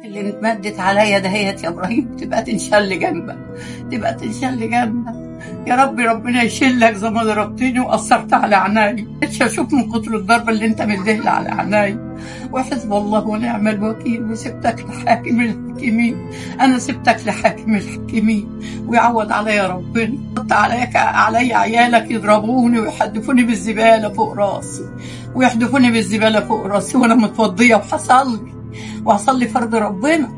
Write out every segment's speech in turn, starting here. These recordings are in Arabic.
اللي اتمدت عليا دهيت يا ابراهيم تبقى تنشل جنبك، تبقى تنشل جنبك يا ربي. ربنا يشيلك زي ما ضربتني وقصرت على عيني، مش اشوف من كتر الضرب اللي انت مديهلي على عيني. وحسب الله ونعم الوكيل، وسبتك لحاكم الحاكمين. انا سبتك لحاكم الحاكمين ويعوض عليا ربنا. حط عليا عيالك يضربوني ويحدفوني بالزباله فوق راسي، ويحدفوني بالزباله فوق راسي وانا متوضيه وهصلي فرض ربنا.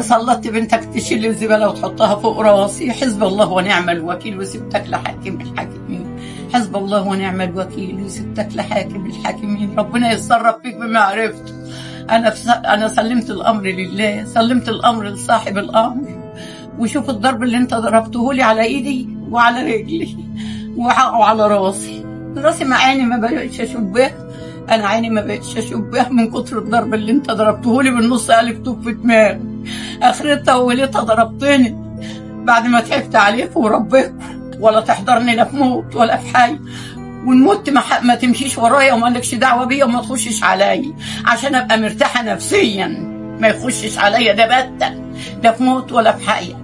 صلت بنتك تشيل الزباله وتحطها فوق راسي. حسب الله ونعم الوكيل، وسبتك لحاكم الحاكمين. حسب الله ونعم الوكيل، وسبتك لحاكم الحاكمين. ربنا يتصرف فيك بما عرفته. انا سلمت الامر لله، سلمت الامر لصاحب الامر. وشوف الضرب اللي انت ضربته لي على ايدي وعلى رجلي وعلى راسي مع عيني ما بقتش اشوف بها. انا عيني ما بقتش اشوف بها من كتر الضرب اللي انت ضربته لي بالنص قالب طوب في دماغي. اخرتها وليتها ضربتني بعد ما تعبت عليك وربيت. ولا تحضرني لا في موت ولا في حي، ونموت ما تمشيش ورايا ومالكش دعوه بيا وما تخشش عليا عشان ابقى مرتاحه نفسيا. ما يخشش عليا ده بتا، لا في موت ولا في حي.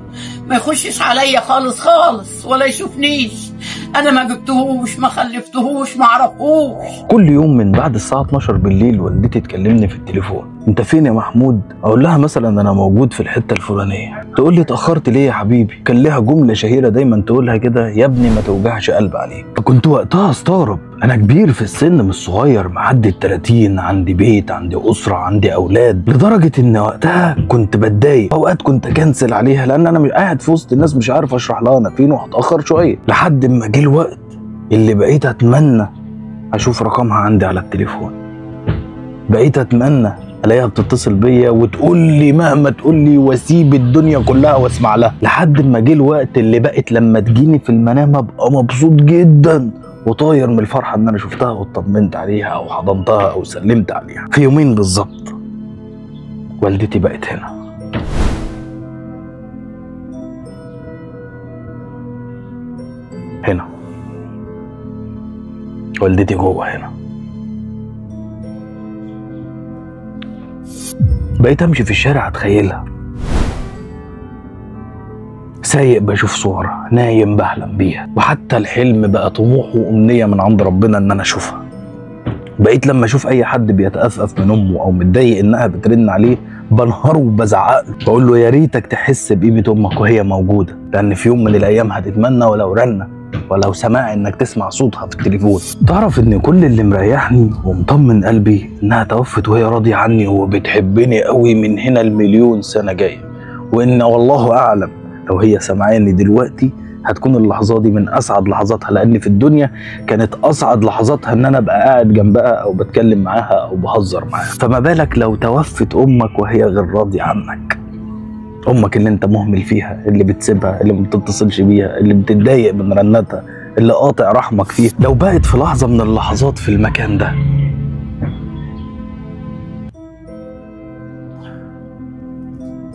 ما يخشش عليا خالص ولا يشوفنيش. انا ما جبتهوش، ما خلفتهوش، ما عرفوش. كل يوم من بعد الساعه 12 بالليل والدتي تكلمني في التليفون: انت فين يا محمود؟ اقول لها مثلا انا موجود في الحته الفلانيه، تقول لي اتاخرت ليه يا حبيبي؟ كان لها جمله شهيره دايما تقولها كده: يا ابني ما توجعش قلب عليك. فكنت وقتها استغرب، انا كبير في السن مش صغير، معدي ال30، عندي بيت، عندي اسره، عندي اولاد، لدرجه ان وقتها كنت بتضايق. اوقات كنت اكنسل عليها لان انا مش قاعد في وسط الناس مش عارف اشرح لها انا فين وهتاخر شويه. لحد ما جه الوقت اللي بقيت اتمنى اشوف رقمها عندي على التليفون. بقيت اتمنى الاقيها بتتصل بيا وتقول لي مهما تقول لي واسيب الدنيا كلها واسمع لها. لحد ما جه الوقت اللي بقت لما تجيني في المنام ابقى مبسوط جدا وطاير من الفرحه ان انا شفتها واطمنت عليها او حضنتها او سلمت عليها. في يومين بالظبط والدتي بقت هنا والدتي جوه هنا. بقيت امشي في الشارع اتخيلها، سايق بشوف صورها، نايم بحلم بيها، وحتى الحلم بقى طموح وامنيه من عند ربنا ان انا اشوفها. بقيت لما اشوف اي حد بيتأفف من امه او متضايق انها بترن عليه بنهار وبزعق له، بقول له يا ريتك تحس بقيمه امك وهي موجوده، لان في يوم من الايام هتتمنى ولو رنه ولو سماع انك تسمع صوتها في التليفون. تعرف ان كل اللي مريحني ومطمن قلبي انها توفت وهي راضيه عني وبتحبني قوي من هنا المليون سنه جايه، وان والله اعلم لو هي سمعاني دلوقتي هتكون اللحظه دي من اسعد لحظاتها، لان في الدنيا كانت اسعد لحظاتها ان انا ابقى قاعد جنبها او بتكلم معاها او بهزر معاها. فما بالك لو توفت امك وهي غير راضيه عنك؟ امك اللي انت مهمل فيها، اللي بتسيبها، اللي ما بتتصلش بيها، اللي بتتضايق من رنتها، اللي قاطع رحمك فيها، لو بقت في لحظه من اللحظات في المكان ده،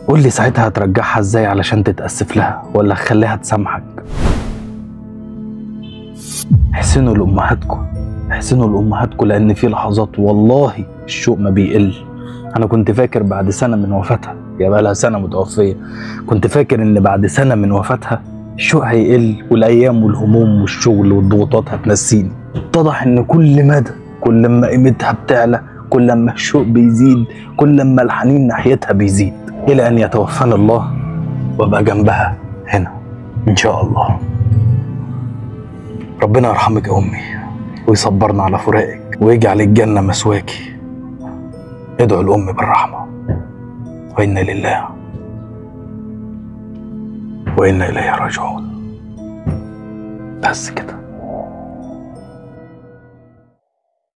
قول لي ساعتها هترجعها ازاي علشان تتأسف لها ولا خليها تسامحك؟ احسنوا لأمهاتكم، احسنوا لأمهاتكم، لأن في لحظات والله الشوق ما بيقل. أنا كنت فاكر بعد سنة من وفاتها، يا بقى لها سنة متوفية، كنت فاكر إن بعد سنة من وفاتها الشوق هيقل والأيام والهموم والشغل والضغوطات هتنسيني. اتضح إن كل مدى كل ما قيمتها بتعلى، كل ما الشوق بيزيد، كل ما الحنين ناحيتها بيزيد، إلى أن يتوفانا الله وأبقى جنبها هنا إن شاء الله. ربنا يرحمك يا أمي ويصبرنا على فراقك ويجعل الجنة مسواكي. ادعوا الأم بالرحمة، وإنا لله وإنا إليه راجعون. بس كده.